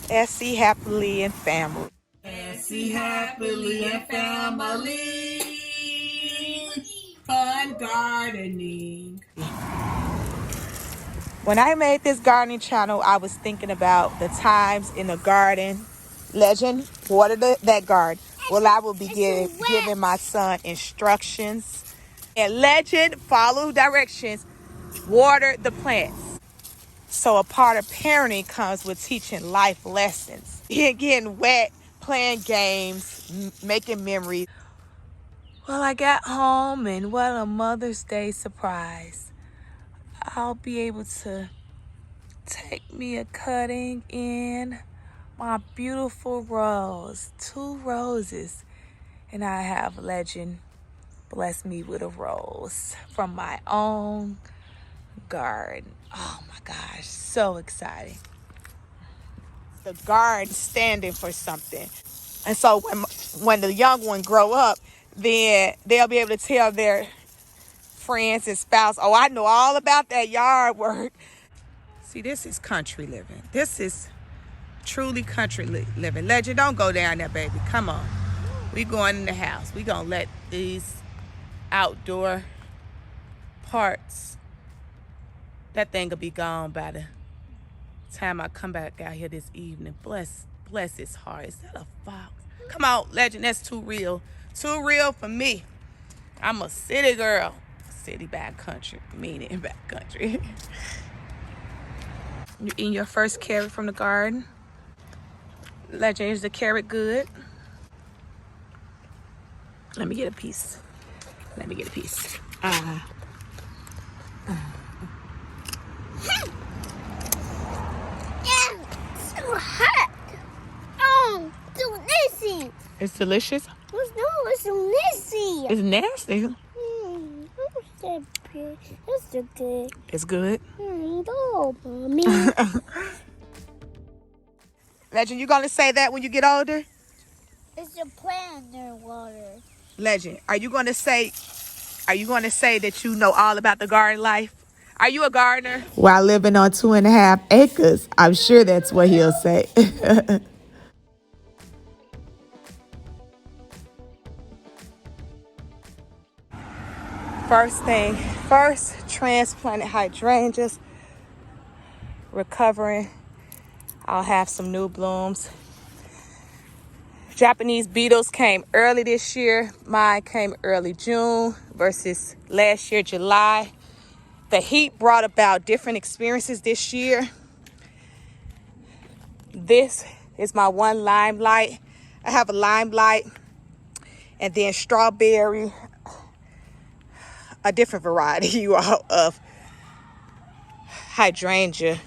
SC Happily and Family. SC Happily and Family. Fun gardening. When I made this gardening channel, I was thinking about the times in the garden. Legend, water that garden. Well, I will be giving my son instructions. And Legend, follow directions, water the plants. So a part of parenting comes with teaching life lessons. Getting wet, playing games, making memories. Well, I got home and what a Mother's Day surprise. I'll be able to take me a cutting in my beautiful rose. 2 roses. And I have Legend bless me with a rose from my own garden. Oh my gosh, so exciting. The garden standing for something. And so when the young one grow up, then they'll be able to tell their friends and spouse, oh, I know all about that yard work. See, this is country living. This is truly country living. Legend, don't go down there, baby. Come on. We going in the house. We gonna let these outdoor parts, that thing will be gone by the time I come back out here this evening. Bless his heart. Is that a fox? Come on, Legend, that's too real. Too real for me. I'm a city girl. City back country, meaning back country. You eating your first carrot from the garden. Legend, is the carrot good? Let me get a piece. Let me get a piece. Yeah, it's so hot. Oh, delicious. It's delicious. It's delicious. It's nasty. That's so good. It's good. No, mommy. Legend, you gonna say that when you get older? It's a plant under water. Legend, are you gonna say that you know all about the garden life? Are you a gardener? While living on 2.5 acres, I'm sure that's what he'll say. First thing first, transplanted hydrangeas, recovering. I'll have some new blooms. Japanese beetles came early this year. Mine came early June versus last year, July. The heat brought about different experiences this year. This is my one limelight. I have a limelight and then strawberry, a different variety, you all, of hydrangea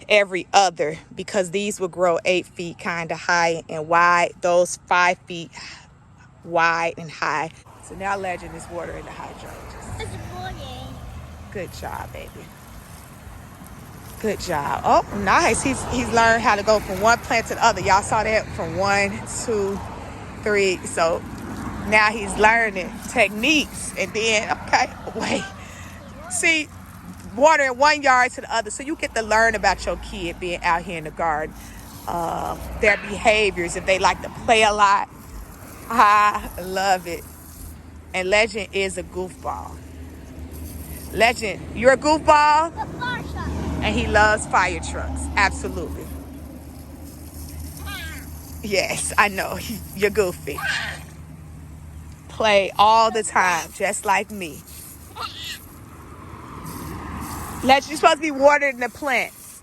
every other, because these will grow 8 feet kind of high and wide. Those 5 feet wide and high. So now Legend is watering the hydrangeas. It's morning. Good job, baby. Good job. Oh, nice. He's learned how to go from one plant to the other. Y'all saw that from 1, 2, 3. So now he's learning techniques. And then, okay, wait. See, watering one yard to the other. So you get to learn about your kid being out here in the garden. Their behaviors, if they like to play a lot. I love it. And Legend is a goofball. Legend, you're a goofball? And he loves fire trucks. Absolutely. Yes, I know. You're goofy. Play all the time, just like me. Legend, you're supposed to be watering the plants.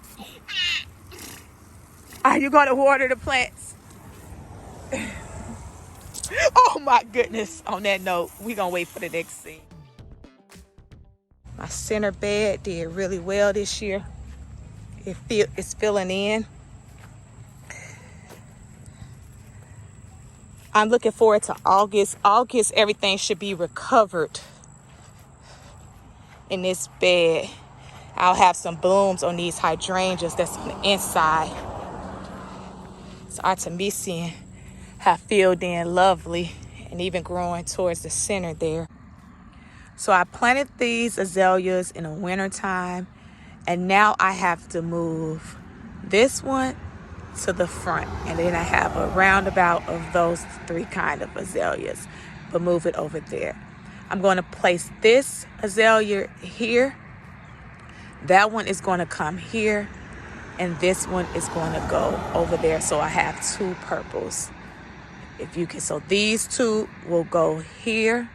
Are you going to water the plants? Oh my goodness. On that note, we're going to wait for the next scene. My center bed did really well this year. It's filling in. I'm looking forward to August. August, everything should be recovered in this bed. I'll have some blooms on these hydrangeas that's on the inside. So Artemisian have filled in lovely and even growing towards the center there. So I planted these azaleas in the winter time, and now I have to move this one to the front. And then I have a roundabout of those 3 kind of azaleas, but move it over there. I'm going to place this azalea here. That one is going to come here. And this one is going to go over there. So I have 2 purples. If you can, so these 2 will go here.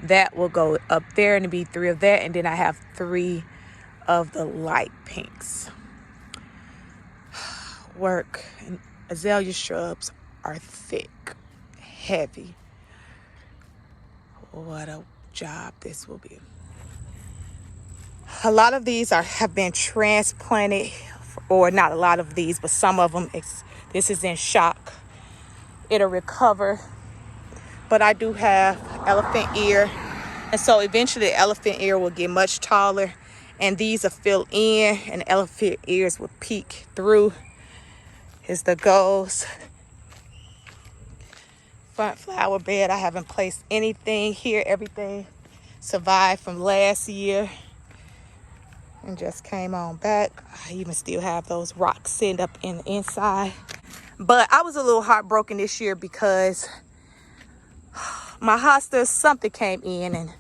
That will go up there and be 3 of that. And then I have 3 of the light pinks. Work. And azalea shrubs are thick, heavy. What a job this will be. A lot of these have been transplanted, or not a lot of these, but some of them, this is in shock. It'll recover. But I do have elephant ear. And so eventually the elephant ear will get much taller. And these are filled in. And elephant ears will peek through. Here's the goals. Front flower bed. I haven't placed anything here. Everything survived from last year. And just came on back. I even still have those rocks sitting up in the inside. But I was a little heartbroken this year because my hostas, something came in and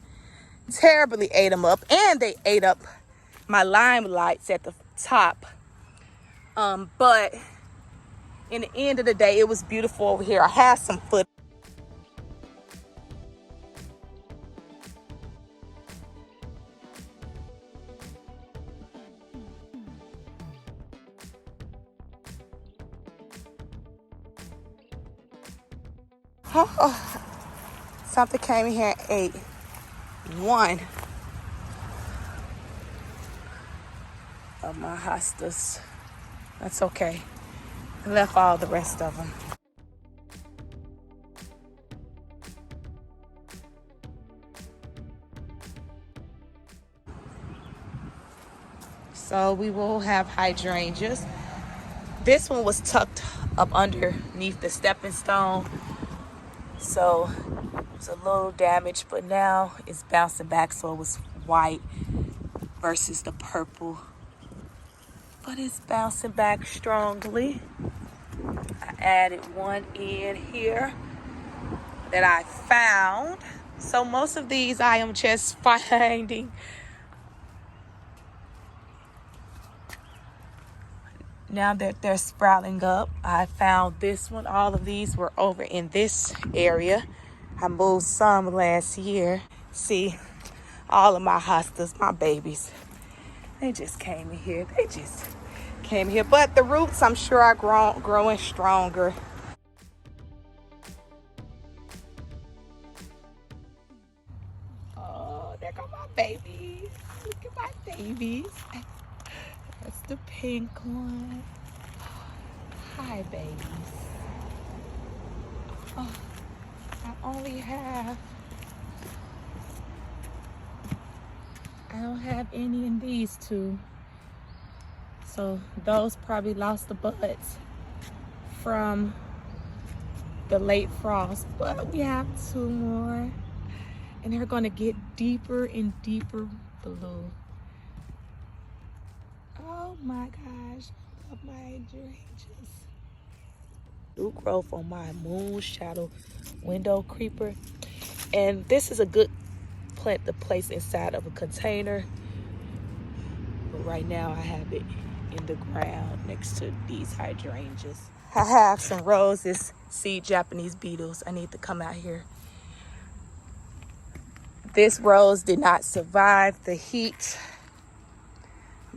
terribly ate them up. And they ate up my lime lights at the top. But in the end of the day, it was beautiful over here. I had some foot. Oh, something came in here and ate 1 of my hostas. That's okay. I left all the rest of them. So we will have hydrangeas. This one was tucked up underneath the stepping stone. So it's a little damaged, but now it's bouncing back. So it was white versus the purple. But it's bouncing back strongly. I added 1 in here that I found. So most of these I am just finding. Now that they're sprouting up, I found this one. All of these were over in this area. I moved some last year. See, all of my hostas, my babies, they just came in here. They just came here. But the roots, I'm sure, are growing stronger. Oh, there go my babies. Look at my babies. That's the pink one. Hi, babies. Oh, I don't have any in these 2. So those probably lost the buds from the late frost. But we have 2 more. And they're going to get deeper and deeper blue. Oh my gosh, I love my hydrangeas. New growth on my moon shadow window creeper. And this is a good plant to place inside of a container. But right now I have it in the ground next to these hydrangeas. I have some roses, seed Japanese beetles. I need to come out here. This rose did not survive the heat.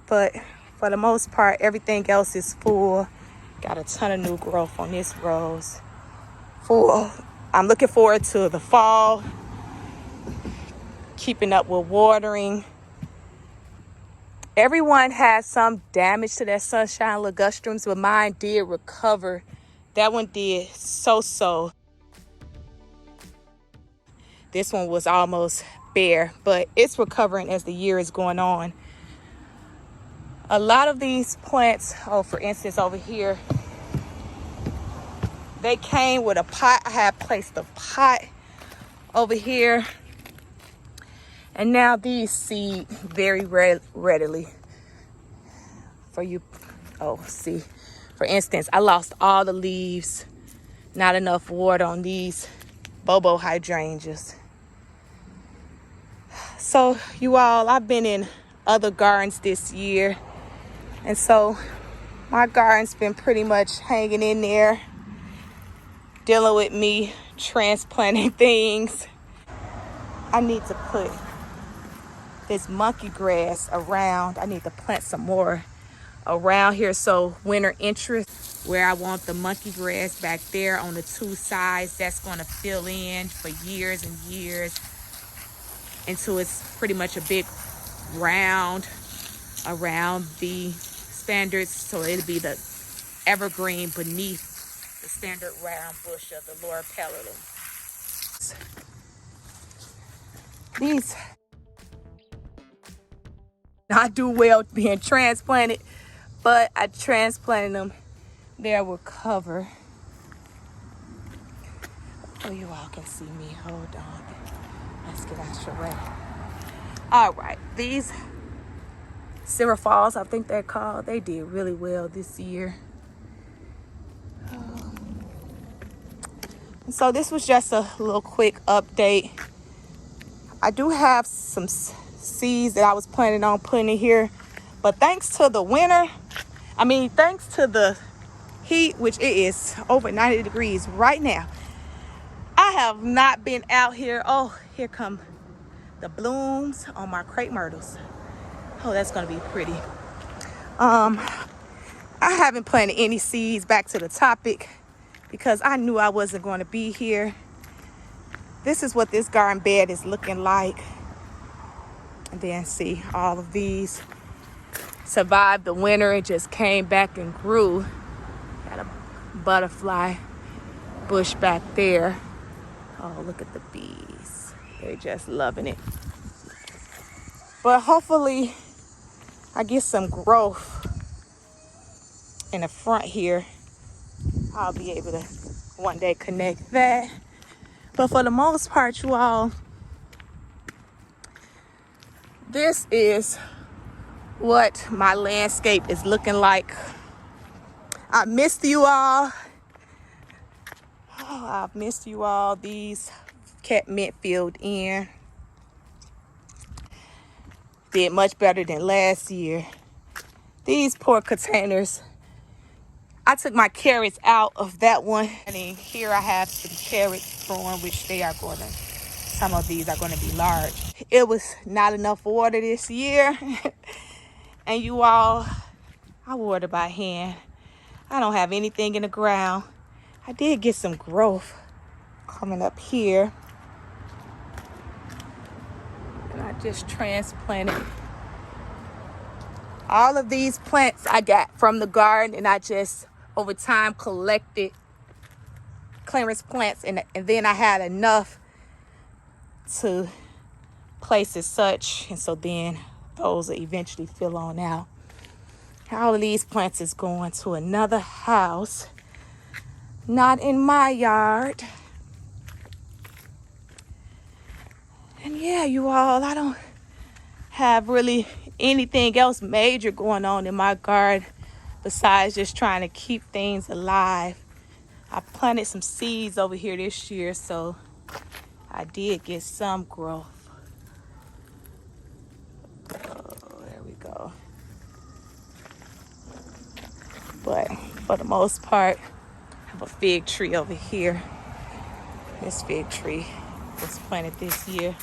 But for the most part, everything else is full. Got a ton of new growth on this rose. Full. I'm looking forward to the fall. Keeping up with watering. Everyone has some damage to their sunshine Ligustrums, but mine did recover. That one did so. This one was almost bare, but it's recovering as the year is going on. A lot of these plants, for instance, over here, they came with a pot. I had placed a pot over here. And now these seed very readily. For For instance, I lost all the leaves, not enough water on these Bobo hydrangeas. So you all, I've been in other gardens this year, and so my garden's been pretty much hanging in there, dealing with me transplanting things. I need to put this monkey grass around. I need to plant some more around here so winter interest, where I want the monkey grass back there on the two sides, that's going to fill in for years and years until it's pretty much a big round around the standards, so it'll be the evergreen beneath the standard round bush of the Loropetalum. These not do well being transplanted, but I transplanted them there with cover. Oh, you all can see me. Hold on. Let's get out your way. All right, these Silver Falls, I think they're called, they did really well this year. And so this was just a little quick update. I do have some seeds that I was planning on putting in here, but thanks to the winter, thanks to the heat, which it is over 90 degrees right now, I have not been out here. Oh, here come the blooms on my crepe myrtles. Oh, that's gonna be pretty. I haven't planted any seeds, back to the topic, because I knew I wasn't going to be here. This is what this garden bed is looking like. And then see, all of these survived the winter and just came back and grew. Got a butterfly bush back there. Oh, look at the bees. They're just loving it. But hopefully I get some growth in the front here. I'll be able to one day connect that. But for the most part, you all, this is what my landscape is looking like. I missed you all. Oh, I've missed you all. These kept mint filled in. Did much better than last year. These poor containers, I took my carrots out of that one. And then here I have some carrots growing, which they are going to, some of these are going to be large. It was not enough water this year. And you all, I water by hand. I don't have anything in the ground. I did get some growth coming up here. And I just transplanted all of these plants I got from the garden, and I just over time collected clearance plants, and then I had enough to place as such, and so then those will eventually fill on out. All of these plants is going to another house, not in my yard. And yeah, you all, I don't have really anything else major going on in my garden besides just trying to keep things alive. I planted some seeds over here this year, so I did get some growth. Oh, there we go. But for the most part, I have a fig tree over here. This fig tree was planted this year.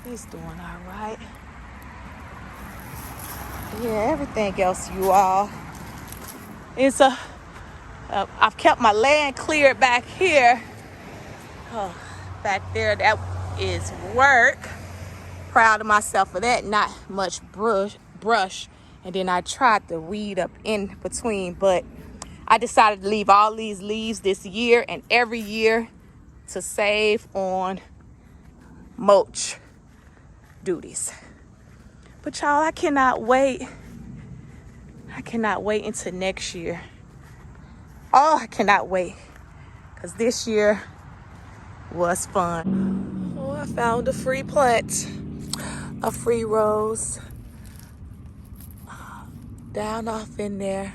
It's doing all right. Yeah, everything else, you all, it's I've kept my land cleared back here. Oh, back there, that is work. Proud of myself for that. Not much brush. And then I tried to weed up in between, but I decided to leave all these leaves this year and every year to save on mulch duties. But y'all, I cannot wait. I cannot wait until next year. Oh, I cannot wait. Because this year was fun. Oh, I found a free plant. A free rose. Down off in there.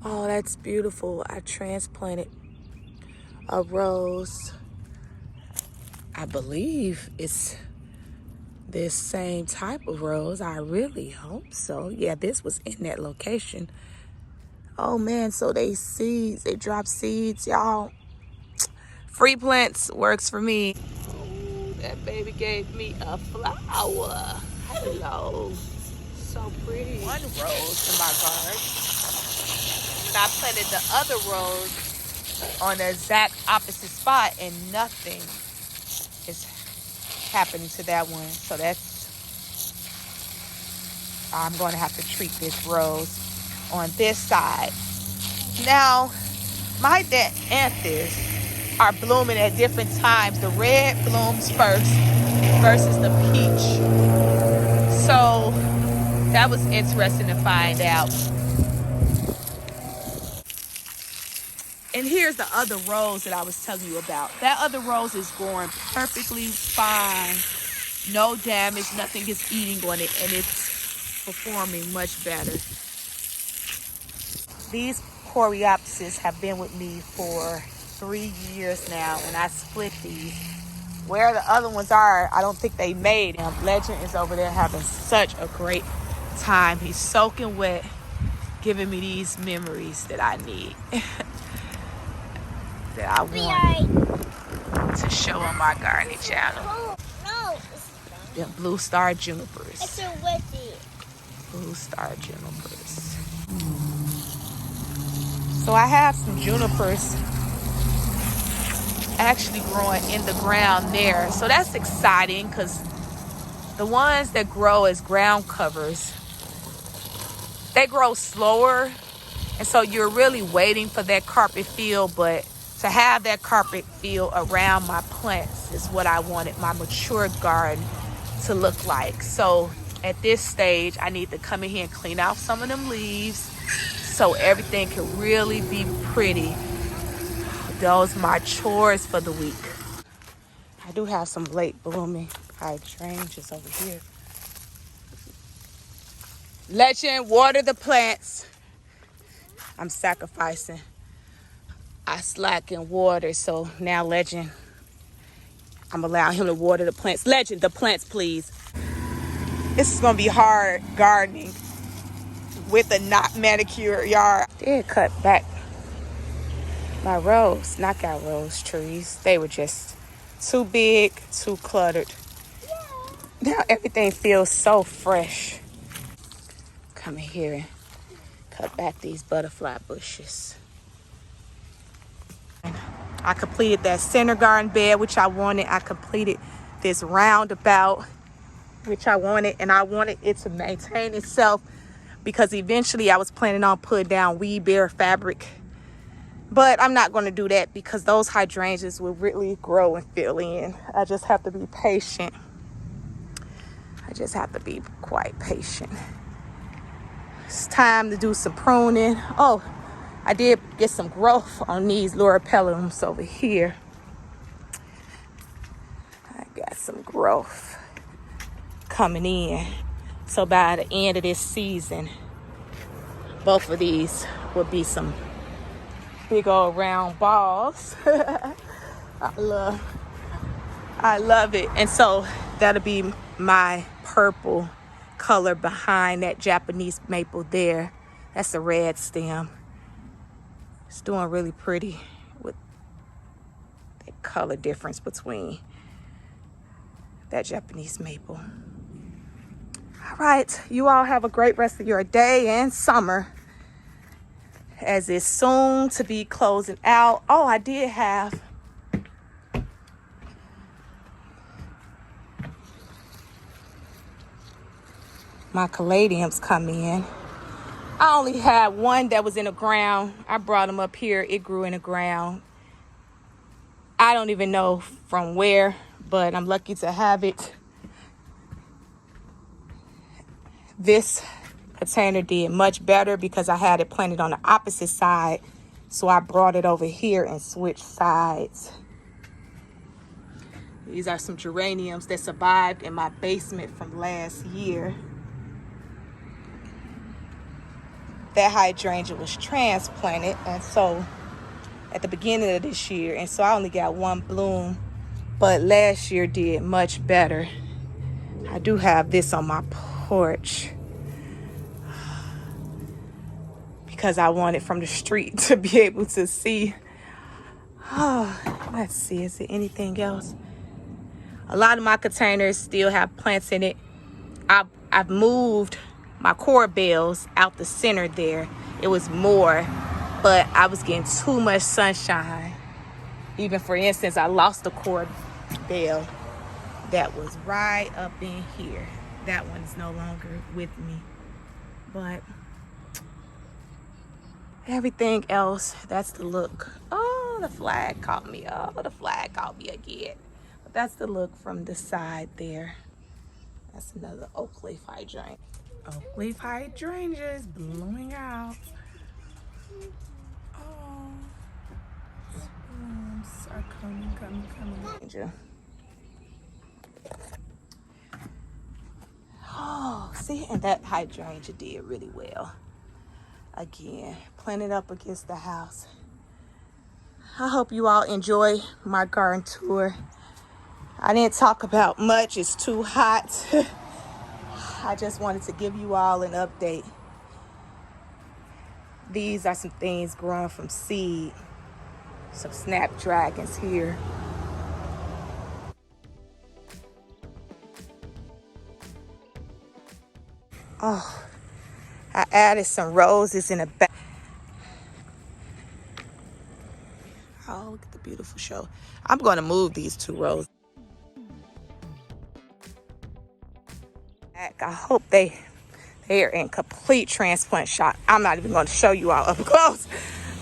Oh, that's beautiful. I transplanted a rose. I believe it's this same type of rose. I really hope so. Yeah, this was in that location. Oh man, so they seeds, they drop seeds, y'all. Free plants works for me. Oh, that baby gave me a flower. Hello. So pretty. One rose in my garden. And I planted the other rose on the exact opposite spot and nothing is happening to that one. So I'm going to have to treat this rose on this side. Now, my dianthus are blooming at different times. The red blooms first versus the peach. So that was interesting to find out. And here's the other rose that I was telling you about. That other rose is growing perfectly fine. No damage, nothing is eating on it, and it's performing much better. These coreopsis have been with me for 3 years now, and I split these. Where the other ones are, I don't think they made them. Legend is over there having such a great time. He's soaking wet, giving me these memories that I need, that I want to show on my gardening channel. No, The blue star junipers. it's a witchy. Blue star junipers. So I have some junipers actually growing in the ground there. So that's exciting because the ones that grow as ground covers, they grow slower. And so you're really waiting for that carpet feel, but to have that carpet feel around my plants is what I wanted my mature garden to look like. So at this stage, I need to come in here and clean out some of them leaves so everything can really be pretty. Those are my chores for the week. I do have some late blooming hydrangeas over here. Legend, water the plants. I'm sacrificing. I slack in water, so now Legend, I'm allowing him to water the plants. Legend, the plants, please. This is gonna be hard gardening with a not manicured yard. I did cut back my knockout rose trees. They were just too big, too cluttered. Now everything feels so fresh. Come in here and cut back these butterfly bushes. I completed that center garden bed, which I wanted. I completed this roundabout, which I wanted, and I wanted it to maintain itself because eventually I was planning on putting down weed bear fabric. But I'm not going to do that because those hydrangeas will really grow and fill in. I just have to be patient. I just have to be quite patient. It's time to do some pruning. Oh, I did get some growth on these Loropetalums over here. I got some growth coming in. So by the end of this season, both of these will be some big old round balls. I love it. And so that'll be my purple color behind that Japanese maple there. That's a red stem. It's doing really pretty with the color difference between that Japanese maple. All right, you all have a great rest of your day and summer, as it's soon to be closing out. Oh, I did have my caladiums come in. I only had one that was in the ground. I brought them up here. It grew in the ground. I don't even know from where, but I'm lucky to have it. This container did much better because I had it planted on the opposite side. So I brought it over here and switched sides. These are some geraniums that survived in my basement from last year. that hydrangea was transplanted, and so at the beginning of this year, and so I only got one bloom, but last year did much better. I do have this on my porch because I wanted from the street to be able to see. Oh, let's see, is there anything else? A lot of my containers still have plants in it. I've moved my corbels out the center there. It was more, but I was getting too much sunshine. Even for instance, I lost the corbel that was right up in here. That one is no longer with me. But everything else, that's the look. Oh, the flag caught me. Oh, the flag caught me again. But that's the look from the side there. That's another oak leaf hydrangea. Oak leaf hydrangeas blooming out. Oh, blooms are coming. Oh, see, and that hydrangea did really well. Again, planted up against the house. I hope you all enjoy my garden tour. I didn't talk about much, it's too hot. I just wanted to give you all an update. These are some things growing from seed. Some snapdragons here. Oh, I added some roses in the back. Oh, look at the beautiful show. I'm going to move these 2 roses. I hope they're in complete transplant shock. I'm not even going to show you all up close,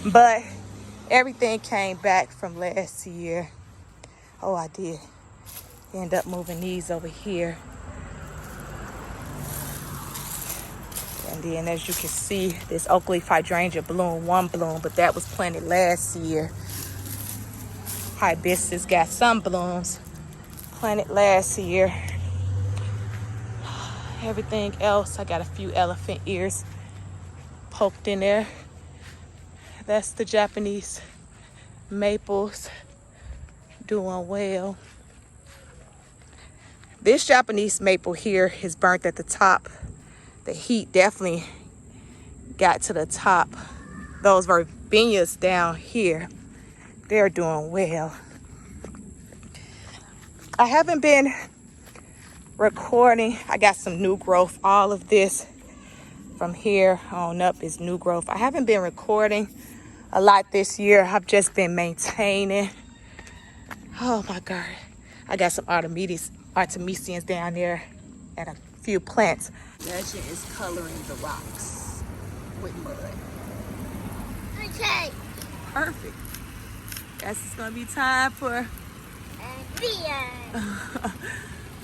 but everything came back from last year. Oh, I did end up moving these over here. And then as you can see, this oak leaf hydrangea bloomed 1 bloom, but that was planted last year. Hibiscus got some blooms planted last year. Everything else, I got a few elephant ears poked in there. That's the Japanese maples doing well. This Japanese maple here is burnt at the top. The heat definitely got to the top. Those verbenias down here, they're doing well. I haven't been recording. I got some new growth. All of this from here on up is new growth. I haven't been recording a lot this year. I've just been maintaining. Oh my God. I got some artemisians down there and a few plants. Legend is coloring the rocks with mud. Okay. Perfect. Guess it's gonna be time for And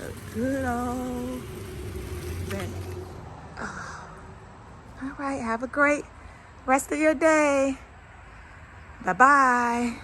a good old bed. All right, have a great rest of your day. Bye-bye.